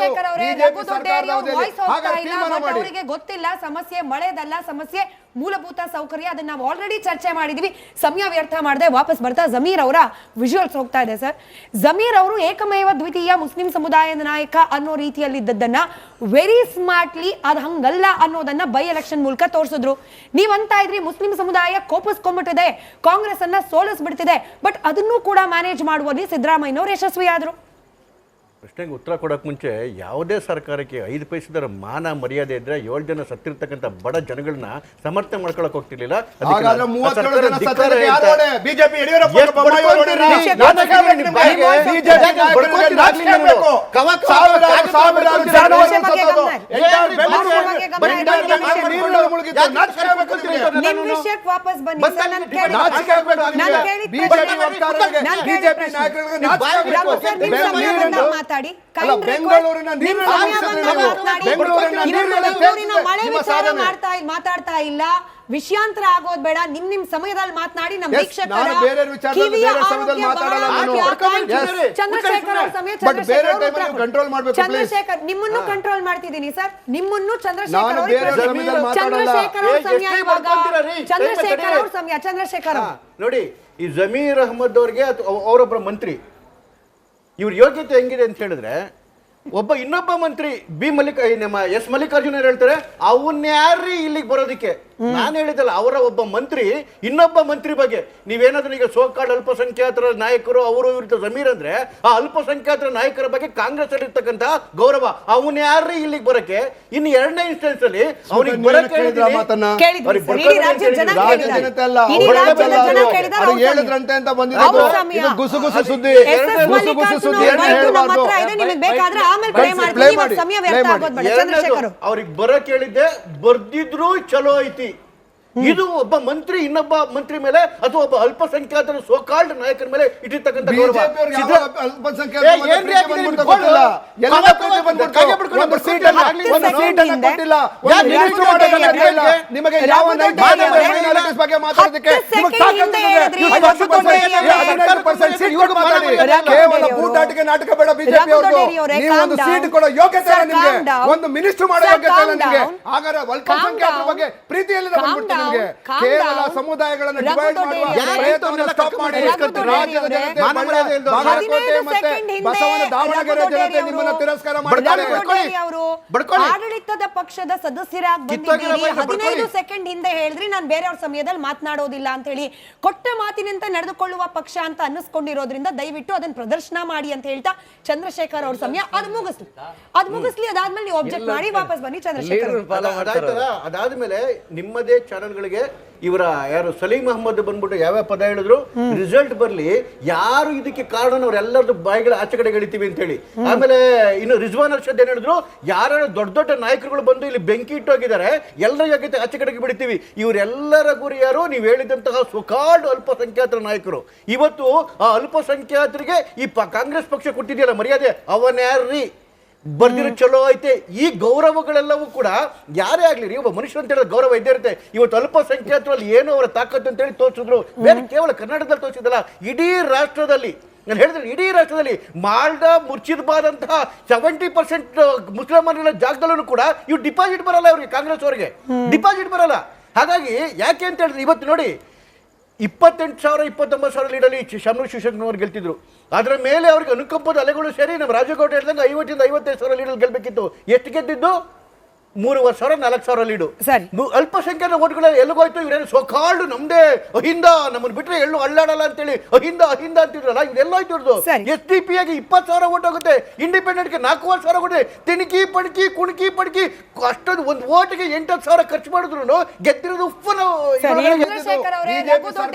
ಚಂದ್ರಶೇಖರ್ ಅವರೇ, ರಘು ದೊಡ್ಡೇರಿ ವಾಯ್ಸ್ ಹೋಗ್ತಾ ಇಲ್ಲ, ಬಟ್ ಅವರಿಗೆ ಗೊತ್ತಿಲ್ಲ ಸಮಸ್ಯೆ ಮಳೆದಲ್ಲ, ಸಮಸ್ಯೆ ಮೂಲಭೂತ ಸೌಕರ್ಯ. ಅದನ್ನ ನಾವು ಆಲ್ರೆಡಿ ಚರ್ಚೆ ಮಾಡಿದೀವಿ. ಸಮಯ ವ್ಯರ್ಥ ಮಾಡದೆ ವಾಪಸ್ ಬರ್ತಾ ಜಮೀರ್ ಅವರ ವಿಜುವಲ್ಸ್ ಹೋಗ್ತಾ ಇದೆ ಸರ್. ಜಮೀರ್ ಅವರು ಏಕಮೇವ ದ್ವಿತೀಯ ಮುಸ್ಲಿಂ ಸಮುದಾಯದ ನಾಯಕ ಅನ್ನೋ ರೀತಿಯಲ್ಲಿ ಇದ್ದದ್ದನ್ನ ವೆರಿ ಸ್ಮಾರ್ಟ್ಲಿ ಅದ್ ಹಂಗಲ್ಲ ಅನ್ನೋದನ್ನ ಬೈ ಎಲೆಕ್ಷನ್ ಮೂಲಕ ತೋರಿಸಿದ್ರು. ನೀವಂತ ಇದ್ರಿ ಮುಸ್ಲಿಂ ಸಮುದಾಯ ಕೋಪಿಸ್ಕೊಂಡ್ಬಿಟ್ಟಿದೆ, ಕಾಂಗ್ರೆಸ್ ಅನ್ನ ಸೋಲಿಸ್ಬಿಡ್ತಿದೆ, ಬಟ್ ಅದನ್ನೂ ಕೂಡ ಮ್ಯಾನೇಜ್ ಮಾಡುವಲ್ಲಿ ಸಿದ್ದರಾಮಯ್ಯನವರು ಯಶಸ್ವಿ ಆದ್ರು. ಪ್ರಶ್ನೆಗೆ ಉತ್ತರ ಕೊಡೋಕೆ ಮುಂಚೆ ಯಾವುದೇ ಸರ್ಕಾರಕ್ಕೆ 5 ಪೈಸದರ ಮಾನ ಮರ್ಯಾದೆ ಇದ್ರೆ 7 ಜನ ಸತ್ತಿರ್ತಕ್ಕಂಥ ಬಡ ಜನಗಳನ್ನ ಸಮರ್ಥನೆ ಮಾಡ್ಕೊಳಕ್ ಹೋಗ್ತಿರ್ಲಿಲ್ಲ. ಮಾತಾಡ್ತಾ ಇಲ್ಲ, ವಿಷಯಾಂತರ ಆಗೋದ್ ಬೇಡ. ನಿಮ್ ಸಮಯದಲ್ಲಿ ಮಾತನಾಡಿ ನಮ್ಮ ವೀಕ್ಷಕರ ಚಂದ್ರಶೇಖರ್ ನಿಮ್ಮನ್ನು ಕಂಟ್ರೋಲ್ ಮಾಡ್ತಿದ್ದೀನಿ ಸರ್, ನಿಮ್ಮನ್ನು ಚಂದ್ರಶೇಖರ್ ಅವ್ರ ಸಮಯ. ಚಂದ್ರಶೇಖರ್ ನೋಡಿ, ಈ ಜಮೀರ್ ಅಹಮದ್ ಅವ್ರಿಗೆ ಅವರೊಬ್ಬರ ಮಂತ್ರಿ, ಇವ್ರ ಯೋಗ್ಯತೆ ಹೆಂಗಿದೆ ಅಂತ ಹೇಳಿದ್ರೆ, ಇನ್ನೊಬ್ಬ ಮಂತ್ರಿ ನಮ್ಮ ಎಸ್ ಮಲ್ಲಿಕಾರ್ಜುನ್ ಹೇಳ್ತಾರೆ ಅವನ್ಯಾರ್ರಿ ಇಲ್ಲಿಗೆ ಬರೋದಿಕ್ಕೆ. ನಾನು ಹೇಳಿದಲ್ಲ, ಅವರ ಒಬ್ಬ ಮಂತ್ರಿ ಇನ್ನೊಬ್ಬ ಮಂತ್ರಿ ಬಗ್ಗೆ ನೀವೇನಾದ್ರೂ ಈಗ ಸೋಕಾಡ್ ಅಲ್ಪಸಂಖ್ಯಾತರ ನಾಯಕರು ಅವರು ಇವ್ರ ಜಮೀರ್ ಅಂದ್ರೆ ಆ ಅಲ್ಪಸಂಖ್ಯಾತರ ನಾಯಕರ ಬಗ್ಗೆ ಕಾಂಗ್ರೆಸ್ ಅಲ್ಲಿ ಇರ್ತಕ್ಕಂಥ ಗೌರವ, ಅವನ್ಯಾರ್ರಿ ಇಲ್ಲಿಗೆ ಬರಕ್ಕೆ. ಇನ್ನು 2ನೇ ಇನ್ಸ್ಟೆನ್ಸ್ ಅಲ್ಲಿ ಅವನಿಗೆ ಬರಕ್ಕೆ ಅವ್ರಿಗೆ ಬರಕ್ ಹೇಳಿದ್ದೆ, ಬರ್ದಿದ್ರು ಚಲೋ ಐತಿ. ಇದು ಒಬ್ಬ ಮಂತ್ರಿ ಇನ್ನೊಬ್ಬ ಮಂತ್ರಿ ಮೇಲೆ ಅಥವಾ ಒಬ್ಬ ಅಲ್ಪಸಂಖ್ಯಾತರ ಸೋಕಾಲ್ಡ್ ನಾಯಕರ ಮೇಲೆ ಇಟ್ಟಿರ್ತಕ್ಕಂಥ ಗೌರವ. ನಾಟಕ ಬೇಡ ಬಿಜೆಪಿ ಒಂದು ಸೀಟ್ ಕೊಡೋ ಯೋಗ್ಯತೆ ನಿಮಗೆ, ಒಂದು ಮಿನಿಸ್ಟರ್ ಮಾಡೋ ಯೋಗ್ಯತೆ ನಿಮಗೆ. ಹಾಗಾದ್ರೆ ಅಲ್ಪಸಂಖ್ಯಾತರ ಬಗ್ಗೆ ಪ್ರೀತಿಯಲ್ಲಿ ಕೇವಲ ಸಮುದಾಯಗಳನ್ನು ಡಿವೈಡ್ ಮಾಡುವ ಪ್ರಯತ್ನವನ್ನು ಸ್ಟಾಪ್ ಮಾಡಿ. ರಾಜ್ಯದ ಜನತೆ, ಬಾಗಲಕೋಟೆ ಮತ್ತೆ ಬಸವನ ದಾವಣಗೆರೆ ಜನತೆ ನಿಮ್ಮನ್ನು ತಿರಸ್ಕಾರ ಮಾಡಿದ್ದಾರೆ. ಆಡಳಿತದ ಪಕ್ಷದ ಸದಸ್ಯರಾಗಿ ಬಂದಿದ್ದೀರಿ, 15 ಸೆಕೆಂಡ್ ಹಿಂದೆ ಹೇಳಿದ್ರಿ ನಾನು ಬೇರೆಯವ್ರ ಸಮಯದಲ್ಲಿ ಮಾತನಾಡೋದಿಲ್ಲ ಅಂತ ಹೇಳಿ. ಕೊಟ್ಟ ಮಾತಿನಂತೆ ನಡೆದುಕೊಳ್ಳುವ ಪಕ್ಷ ಅಂತ ಅನ್ನಿಸ್ಕೊಂಡಿರೋದ್ರಿಂದ ದಯವಿಟ್ಟು ಅದನ್ನ ಪ್ರದರ್ಶನ ಮಾಡಿ ಅಂತ ಹೇಳ್ತಾ ಚಂದ್ರಶೇಖರ್ ಅವ್ರ ಸಮಯ ಅದು ಮುಗಿಸ್ಲಿ. ಅದಾದ್ಮೇಲೆ ನೀವು ಆಬ್ಜೆಕ್ಟ್ ಮಾಡಿ ವಾಪಸ್ ಬನ್ನಿ ಚಂದ್ರಶೇಖರ್. ಅದಾದ್ಮೇಲೆ ನಿಮ್ಮದೇ ಚಾನೆಲ್ಗಳಿಗೆ ಇವರ ಯಾರು ಸಲೀಂ ಅಹಮದ್ ಬಂದ್ಬಿಟ್ಟು ಯಾವ್ಯಾವ ಪದ ಹೇಳಿದ್ರು, ರಿಸಲ್ಟ್ ಬರ್ಲಿ, ಯಾರು ಇದಕ್ಕೆ ಕಾರಣ ಅವರೆಲ್ಲರದ್ದು ಬಾಯಿಗಳ ಆಚೆ ಕಡೆ ಎಳಿತೀವಿ ಅಂತ ಹೇಳಿ. ಆಮೇಲೆ ಇನ್ನು ರಿಜ್ವಾನ್ ಅರ್ಷದ್ ಏನ್ ಹೇಳಿದ್ರು, ಯಾರು ದೊಡ್ಡ ದೊಡ್ಡ ನಾಯಕರುಗಳು ಬಂದು ಇಲ್ಲಿ ಬೆಂಕಿ ಇಟ್ಟೋಗಿದ್ದಾರೆ, ಎಲ್ಲರ ಯೋಗ್ಯತೆ ಆಚೆ ಕಡೆಗೆ ಬಿಡ್ತೀವಿ. ಇವರೆಲ್ಲರ ಗುರಿ ಯಾರು? ನೀವು ಹೇಳಿದಂತಹ ಸುಕಾಲ್ಡ್ ಅಲ್ಪಸಂಖ್ಯಾತರ ನಾಯಕರು. ಇವತ್ತು ಆ ಅಲ್ಪಸಂಖ್ಯಾತರಿಗೆ ಈ ಕಾಂಗ್ರೆಸ್ ಪಕ್ಷ ಕೊಟ್ಟಿದೆಯಲ್ಲ ಮರ್ಯಾದೆ, ಅವನ್ಯಾರ್ರಿ ಬರ್ದಿರೋ ಚಲೋ ಐತೆ. ಈ ಗೌರವಗಳೆಲ್ಲವೂ ಕೂಡ ಯಾರೇ ಆಗ್ಲಿ ಒಬ್ಬ ಮನುಷ್ಯ ಅಂತ ಹೇಳಿದ್ರೆ ಗೌರವ ಇದ್ದೇ ಇರುತ್ತೆ. ಇವತ್ತು ಅಲ್ಪಸಂಖ್ಯಾತರಲ್ಲಿ ಏನು ಅವರ ತಾಕತ್ತು ಅಂತ ಹೇಳಿ ತೋರಿಸಿದ್ರು. ಬೇರೆ ಕೇವಲ ಕರ್ನಾಟಕದಲ್ಲಿ ತೋರಿಸಿದಲ್ಲ, ಇಡೀ ರಾಷ್ಟ್ರದಲ್ಲಿ, ನಾನು ಹೇಳಿದ್ರೆ ಇಡೀ ರಾಷ್ಟ್ರದಲ್ಲಿ ಮಾಲ್ಡಾ ಮುರ್ಚಿದಾಬಾದ್ ಅಂತಹ 70% ಮುಸಲ್ಮಾನರ ಜಾಗದಲ್ಲೂ ಕೂಡ ಇವ್ರು ಡಿಪಾಸಿಟ್ ಬರಲ್ಲ, ಅವ್ರಿಗೆ ಕಾಂಗ್ರೆಸ್ ಅವರಿಗೆ ಡಿಪಾಸಿಟ್ ಬರಲ್ಲ. ಹಾಗಾಗಿ ಯಾಕೆ ಅಂತ ಹೇಳಿದ್ರೆ ಇವತ್ತು ನೋಡಿ 28,000 29,000 ಲೀಡಲ್ಲಿ ಶಮರು ಶಿವಶಂಕರ್ ಗೆಲ್ತಿದ್ರು. ಅದರ ಮೇಲೆ ಅವ್ರಿಗೆ ಅನುಕಂಪದ ಅಲೆಗಳು ಸೇರಿ ನಮ್ಮ ರಾಜಕೋಟೆ ಹೇಳಿದಂಗೆ 50,000 55,000 ಲೀಡಲ್ಲಿ ಗೆಲ್ಬೇಕಿತ್ತು. ಎಷ್ಟು ಗೆದ್ದಿದ್ದು? 3,000 4,000 ಲೀಡು. ಅಲ್ಪಸಂಖ್ಯಾತ ಓಟ್ಗಳು ಎಲ್ಲಿಗೋಯ್ತು? ಇವರೇನು ಸೋಕಾಲ್ಡ್ ನಮ್ದೇ ಅಹಿಂದ, ನಮ್ಮನ್ನು ಬಿಟ್ರೆ ಎಲ್ಲೂ ಅಳ್ಳಾಡಲ್ಲ ಅಂತೇಳಿ ಅಹಿಂದ ಅಂತಿದ್ರಲ್ಲ, ಇವ್ರೆಲ್ಲೋಯ್ತು ಇವ್ರದ್ದು. SDP ಆಗಿ 20,000 ಓಟ್ ಹೋಗುತ್ತೆ, ಇಂಡಿಪೆಂಡೆಂಟ್ಗೆ 4,000 ಕೊಟ್ಟೆ, ತಿಣಕಿ ಪಣಕಿ ಕುಣಕಿ ಪಣಕಿ ಅಷ್ಟೊಂದು ಒಂದು ಓಟಿಗೆ 8,000 ಖರ್ಚು ಮಾಡಿದ್ರು ಗೆದ್ದಿರೋದು ಉಪ್ಪನು.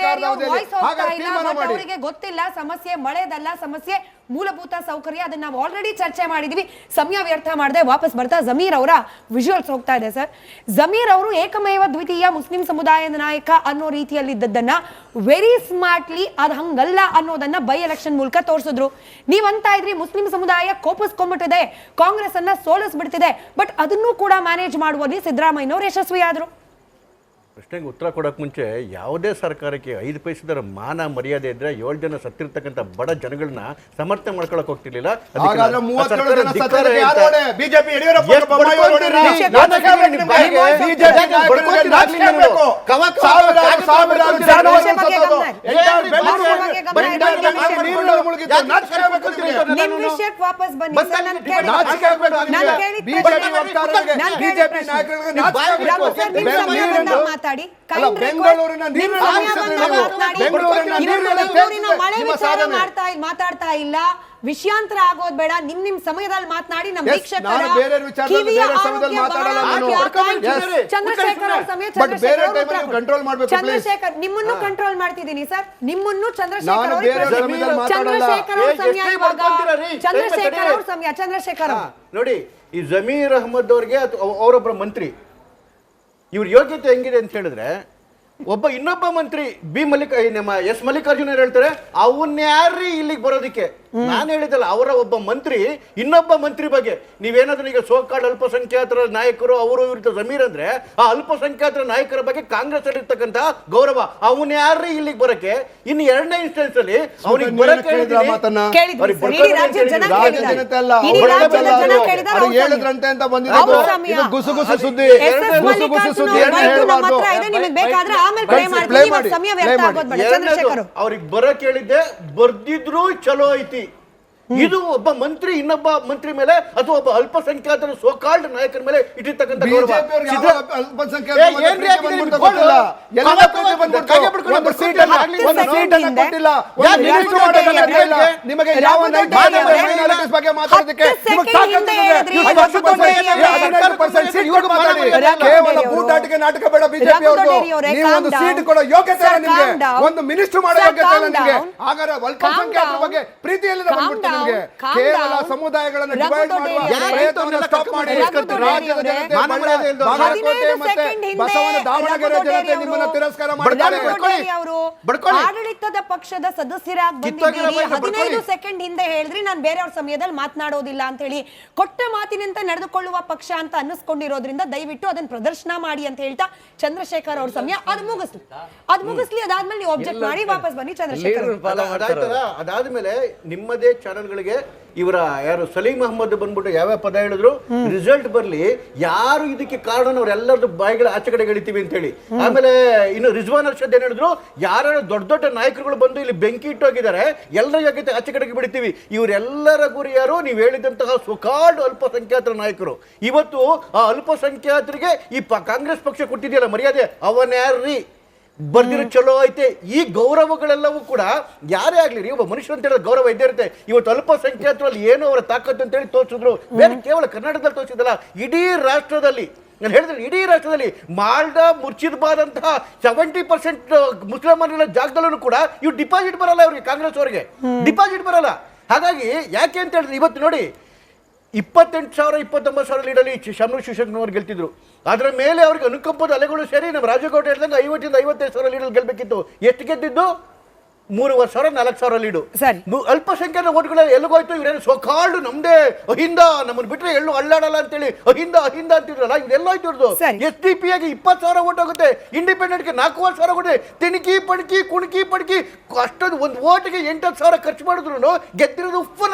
ಗೊತ್ತಿಲ್ಲ ಸಮಸ್ಯೆ ಮಳೆದಲ್ಲ, ಸಮಸ್ಯೆ ಮೂಲಭೂತ ಸೌಕರ್ಯ. ಅದನ್ನ ನಾವು ಆಲ್ರೆಡಿ ಚರ್ಚೆ ಮಾಡಿದೀವಿ. ಸಮಯ ವ್ಯರ್ಥ ಮಾಡದೆ ವಾಪಸ್ ಬರ್ತಾ ಜಮೀರ್ ಅವರ ವಿಜುವಲ್ಸ್ ಹೋಗ್ತಾ ಇದೆ ಸರ್. ಜಮೀರ್ ಅವರು ಏಕಮೇವ ದ್ವಿತೀಯ ಮುಸ್ಲಿಂ ಸಮುದಾಯದ ನಾಯಕ ಅನ್ನೋ ರೀತಿಯಲ್ಲಿ ಇದ್ದದ್ದನ್ನ ವೆರಿ ಸ್ಮಾರ್ಟ್ಲಿ ಅದ್ ಹಂಗಲ್ಲ ಅನ್ನೋದನ್ನ ಬೈ ಎಲೆಕ್ಷನ್ ಮೂಲಕ ತೋರಿಸಿದ್ರು. ನೀವಂತ ಇದ್ರಿ ಮುಸ್ಲಿಂ ಸಮುದಾಯ ಕೋಪಿಸ್ಕೊಂಡ್ಬಿಟ್ಟಿದೆ, ಕಾಂಗ್ರೆಸ್ ಅನ್ನ ಸೋಲಿಸ್ಬಿಡ್ತಿದೆ, ಬಟ್ ಅದನ್ನೂ ಕೂಡ ಮ್ಯಾನೇಜ್ ಮಾಡುವಲ್ಲಿ ಸಿದ್ದರಾಮಯ್ಯನವರು ಯಶಸ್ವಿ ಆದ್ರು. ಪ್ರಶ್ನೆಗೆ ಉತ್ತರ ಕೊಡೋಕೆ ಮುಂಚೆ ಯಾವುದೇ ಸರ್ಕಾರಕ್ಕೆ 5 ಪೈಸೆದರ ಮಾನ ಮರ್ಯಾದೆ ಇದ್ರೆ 7 ಜನ ಸತ್ತಿರ್ತಕ್ಕಂಥ ಬಡ ಜನಗಳನ್ನ ಸಮರ್ಥನೆ ಮಾಡ್ಕೊಳಕ್ ಹೋಗ್ತಿರ್ಲಿಲ್ಲ. ಹಾಗಾದ್ರೆ 37 ಜನ ಸತ್ತೋದಕ್ಕೆ ಯಾರು ಹೊಣೆ? ಬಿಜೆಪಿ ಯಡಿಯೂರಪ್ಪ ಅವರು ಬೊಮ್ಮಾಯಿ ಅವರು ಹೊಣೆನಾ? ನಾಚಿಕೆ ಬೇಕು ನಿಮಗೆ. ಬಿಜೆಪಿ ನಾಯಕರಿಗೆ ನಾಚಿಕೆ ಬೇಕು. ಸಾವಿರಾರು ಜನರು ಸತ್ತೋದು. ಎಂಟರ್ ಬೆಂಗಳೂರು ನೀರಿನಲ್ಲಿ ಮುಳುಗಿತ್ತು. ನಾಚಿಕೆ ಬೇಕು ನಿಮಗೆ. ನಿಮ್ ವಿಷಯಕ್ಕೆ ವಾಪಸ್ ಬನ್ನಿ ಸರ್. ನಾನು ಕೇಳಿದ ನಾಚಿಕೆ ಆಗಬೇಕು ನಿಮಗೆ. ಬಿಜೆಪಿ ವಕ್ತಾರರಿಗೆ ಬಿಜೆಪಿ ನಾಯಕರಿಗೆ ನಾಚಿಕೆ ಆಗಬೇಕು. ಮಾತಾಡಿ ಬೆಂಗಳೂರಿನ ಮಾತಾಡ್ತಾ ಇಲ್ಲ. ವಿಷಯಾಂತರ ಆಗೋದ್ ಬೇಡ. ನಿಮ್ ಸಮಯದಲ್ಲಿ ಮಾತನಾಡಿ ನಮ್ಮ ವೀಕ್ಷಕರ ಚಂದ್ರಶೇಖರ್ ಅವ್ರ ಸಮಯ ಚಂದ್ರಶೇಖರ್ ನಿಮ್ಮನ್ನು ಕಂಟ್ರೋಲ್ ಮಾಡ್ತಿದ್ದೀನಿ ಸರ್. ನಿಮ್ಮನ್ನು ಚಂದ್ರಶೇಖರ್ ಅವ್ರ ಸಮಯ ಇವಾಗ. ಚಂದ್ರಶೇಖರ್ ಅವ್ರ ಸಮಯ. ಚಂದ್ರಶೇಖರ್ ನೋಡಿ, ಈ ಜಮೀರ್ ಅಹಮದ್ ಅವ್ರಿಗೆ ಅವರೊಬ್ಬರ ಮಂತ್ರಿ, ಇವ್ರ ಯೋಗ್ಯತೆ ಹೆಂಗಿದೆ ಅಂತ ಹೇಳಿದ್ರೆ, ಇನ್ನೊಬ್ಬ ಮಂತ್ರಿ ನಮ್ಮ ಎಸ್ ಮಲ್ಲಿಕಾರ್ಜುನ್ ಹೇಳ್ತಾರೆ ಅವನ್ಯಾರ್ರಿ ಇಲ್ಲಿಗೆ ಬರೋದಿಕ್ಕೆ. ನಾನು ಹೇಳಿದಲ್ಲ, ಅವರ ಒಬ್ಬ ಮಂತ್ರಿ ಇನ್ನೊಬ್ಬ ಮಂತ್ರಿ ಬಗ್ಗೆ ನೀವೇನಾದ್ರೂ ಈಗ ಸೋಕಾಡ್ ಅಲ್ಪಸಂಖ್ಯಾತರ ನಾಯಕರು ಅವರು ಇವ್ರ ಜಮೀರ್ ಅಂದ್ರೆ ಆ ಅಲ್ಪಸಂಖ್ಯಾತರ ನಾಯಕರ ಬಗ್ಗೆ ಕಾಂಗ್ರೆಸ್ ಅಲ್ಲಿ ಇರ್ತಕ್ಕಂಥ ಗೌರವ ಅವನ್ಯಾರ್ರಿ ಇಲ್ಲಿಗೆ ಬರಕ್ಕೆ. ಇನ್ನು 2ನೇ ಇನ್ಸ್ಟೆನ್ಸ್ ಅಲ್ಲಿ ಅವ್ರಿಗೆ ಬರಕ್ಕೆ ಹೇಳಿದ್ರಂತೆ ಅಂತ ಬಂದಿದ್ದು ಗುಸುಗುಸು ಸುದ್ದಿ. ಅವ್ರಿಗೆ ಬರಕ್ ಹೇಳಿದ್ದೆ, ಬರ್ದಿದ್ರು ಚಲೋ ಐತಿ. ಇದು ಒಬ್ಬ ಮಂತ್ರಿ ಇನ್ನೊಬ್ಬ ಮಂತ್ರಿ ಮೇಲೆ ಅಥವಾ ಒಬ್ಬ ಅಲ್ಪಸಂಖ್ಯಾತರ ಸೋಕಾಲ್ಡ್ ನಾಯಕರ ಮೇಲೆ ಇಟ್ಟಿರ್ತಕ್ಕಂಥ ಗೌರವ. ನಿಮಗೆ ಯಾವ ಬಗ್ಗೆ ಮಾತಾಡೋದಕ್ಕೆ ಕೇವಲ ಬೂಟಾಟಿಕೆ ನಾಟಕ ಬೇಡ. ಬಿಜೆಪಿ ಅವರು ನೀವು ಒಂದು ಸೀಟ್ ಕೊಡೋ ಯೋಗ್ಯತೆ ಇಲ್ಲ ನಿಮಗೆ. ಒಂದು ಮಿನಿಸ್ಟರ್ ಮಾಡೋ ಯೋಗ್ಯತೆ ಇಲ್ಲ ನಿಮಗೆ. ಹಾಗಾದ್ರೆ ಅಲ್ಪಸಂಖ್ಯಾತರ ಬಗ್ಗೆ ಪ್ರೀತಿಯಲ್ಲಿ ಬಂದ್ಬಿಡ್ತೀವಿ. ಕೇವಲ ಸಮುದಾಯಗಳನ್ನು ಡಿವೈಡ್ ಮಾಡುವ ಪ್ರಯತ್ನವನ್ನು ಸ್ಟಾಪ್ ಮಾಡಿ. ರಾಜ್ಯದ ಜನತೆ, ಬಾಗಲಕೋಟೆ ಮತ್ತೆ ಬಸವನ ದಾವಣಗೆರೆ ಜನತೆ ನಿಮ್ಮನ್ನ ತಿರಸ್ಕಾರ ಮಾಡಿದ್ದಾರೆ. ಆಡಳಿತದ ಪಕ್ಷದ ಸದಸ್ಯರಾಗಿ ಬಂದಿದ್ದೀರಿ. 15 ಸೆಕೆಂಡ್ ಹಿಂದೆ ಹೇಳಿದ್ರಿ ನಾನು ಬೇರೆಯವ್ರ ಸಮಯದಲ್ಲಿ ಮಾತನಾಡೋದಿಲ್ಲ ಅಂತ ಹೇಳಿ. ಕೊಟ್ಟ ಮಾತಿನಂತೆ ನಡೆದುಕೊಳ್ಳುವ ಪಕ್ಷ ಅಂತ ಅನ್ನಿಸ್ಕೊಂಡಿರೋದ್ರಿಂದ ದಯವಿಟ್ಟು ಅದನ್ನ ಪ್ರದರ್ಶನ ಮಾಡಿ ಅಂತ ಹೇಳ್ತಾ ಚಂದ್ರಶೇಖರ್ ಅವ್ರ ಸಮಯ ಅದು ಮುಗಿಸ್ಲಿ. ಅದಾದ್ಮೇಲೆ ನೀವು ಆಬ್ಜೆಕ್ಟ್ ಮಾಡಿ ವಾಪಸ್ ಬನ್ನಿ ಚಂದ್ರಶೇಖರ್. ಅದಾದ್ಮೇಲೆ ನಿಮ್ಮದೇ ಚಾನೆಲ್ಗಳಿಗೆ ಇವರ ಯಾರು ಸಲೀಂ ಅಹಮದ್ ಬಂದ್ಬಿಟ್ಟು ಯಾವ ಪದ ಹೇಳಿದ್ರು, ರಿಸಲ್ಟ್ ಬರ್ಲಿ, ಯಾರು ಇದಕ್ಕೆ ಕಾರಣ ಅವರೆಲ್ಲರದು ಬಾಯಿಗಳ ಆಚೆ ಕಡೆ ಎಳಿತೀವಿ ಅಂತ ಹೇಳಿ. ಆಮೇಲೆ ಇನ್ನು ರಿಜ್ವಾನ್ ಅರ್ಷದ್ ಏನ್ ಹೇಳಿದ್ರು, ಯಾರು ದೊಡ್ಡ ದೊಡ್ಡ ನಾಯಕರುಗಳು ಬಂದು ಇಲ್ಲಿ ಬೆಂಕಿ ಇಟ್ಟೋಗಿದ್ದಾರೆ, ಎಲ್ಲರ ಯೋಗ್ಯತೆ ಆಚೆ ಕಡೆಗೆ ಬಿಡ್ತೀವಿ. ಇವರೆಲ್ಲರ ಗುರಿ ಯಾರು? ನೀವು ಹೇಳಿದಂತಹ ಸುಕಾರ್ಡ್ ಅಲ್ಪಸಂಖ್ಯಾತರ ನಾಯಕರು. ಇವತ್ತು ಆ ಅಲ್ಪಸಂಖ್ಯಾತರಿಗೆ ಈ ಕಾಂಗ್ರೆಸ್ ಪಕ್ಷ ಕೊಟ್ಟಿದೆಯಲ್ಲ ಮರ್ಯಾದೆ, ಅವನ್ಯಾರ್ರಿ ಬರ್ದಿರೋ ಚಲೋ ಐತೆ. ಈ ಗೌರವಗಳೆಲ್ಲವೂ ಕೂಡ ಯಾರೇ ಆಗ್ಲಿ ರೀ, ಒಬ್ಬ ಮನುಷ್ಯ ಅಂತ ಹೇಳಿದ ಗೌರವ ಇದ್ದೇ ಇರುತ್ತೆ. ಇವತ್ತು ಅಲ್ಪಸಂಖ್ಯಾತರಲ್ಲಿ ಏನೋ ಅವರ ತಾಕತ್ತು ಅಂತ ಹೇಳಿ ತೋರಿಸಿದ್ರು. ಬೇರೆ ಕೇವಲ ಕರ್ನಾಟಕದಲ್ಲಿ ತೋರಿಸಿದಲ್ಲ, ಇಡೀ ರಾಷ್ಟ್ರದಲ್ಲಿ, ನಾನು ಹೇಳಿದ್ರೆ ಇಡೀ ರಾಷ್ಟ್ರದಲ್ಲಿ ಮಾಲ್ಡಾ ಮುರ್ಷಿದಾಬಾದ್ ಅಂತಹ 70% ಮುಸ್ಲಿಮರ ಜಾಗದಲ್ಲೂ ಕೂಡ ಇವ್ರು ಡಿಪಾಸಿಟ್ ಬರಲ್ಲ. ಅವ್ರಿಗೆ ಕಾಂಗ್ರೆಸ್ ಅವರಿಗೆ ಡಿಪಾಸಿಟ್ ಬರಲ್ಲ. ಹಾಗಾಗಿ ಯಾಕೆ ಅಂತ ಹೇಳಿದ್ರೆ, ಇವತ್ತು ನೋಡಿ 28,000 29,000 ಲೀಡಲ್ಲಿ ಶಾಮನೂರ್ ಶಿವಶಂಕರ್ ಗೆಲ್ತಿದ್ರು. ಅದರ ಮೇಲೆ ಅವ್ರಿಗೆ ಅನುಕಂಪದ ಅಲೆಗಳು ಸೇರಿ ನಮ್ಮ ರಾಜಕೋಟೆ ಹೇಳಿದಂಗೆ 50 ಇಂದ 55,000 ಲೀಡಲ್ಲಿ ಗೆಲ್ಬೇಕಿತ್ತು. ಎಷ್ಟು ಗೆದ್ದಿದ್ದು? 3,000 4,000 ಲೀಡು. ಅಲ್ಪಸಂಖ್ಯಾತ ಓಟ್ಗಳು ಎಲ್ಲಿಗೋಯ್ತು? ಇವರೇನು ಸೋಕಾಲ್ಡ್ ನಮ್ದೇ ಅಹಿಂದ, ನಮ್ಮನ್ನು ಬಿಟ್ರೆ ಎಲ್ಲೂ ಅಳ್ಳಾಡಲ್ಲ ಅಂತೇಳಿ ಅಹಿಂದ ಅಂತಿದ್ರಲ್ಲ, ಇವರೆಲ್ಲೋಯ್ತು ಇವ್ರದ್ದು. SDP ಆಗಿ 20,000 ಓಟ್ ಹೋಗುತ್ತೆ, ಇಂಡಿಪೆಂಡೆಂಟ್ಗೆ 4,000 ಕೊಡುತ್ತೆ. ತಿಣಕಿ ಪಣಕಿ ಕುಣಕಿ ಪಣಕಿ ಅಷ್ಟೊಂದು ಒಂದು ಓಟಿಗೆ 8,000 ಖರ್ಚು ಮಾಡಿದ್ರು ಗೆದ್ದಿರೋದು ಉಪ್ಪನ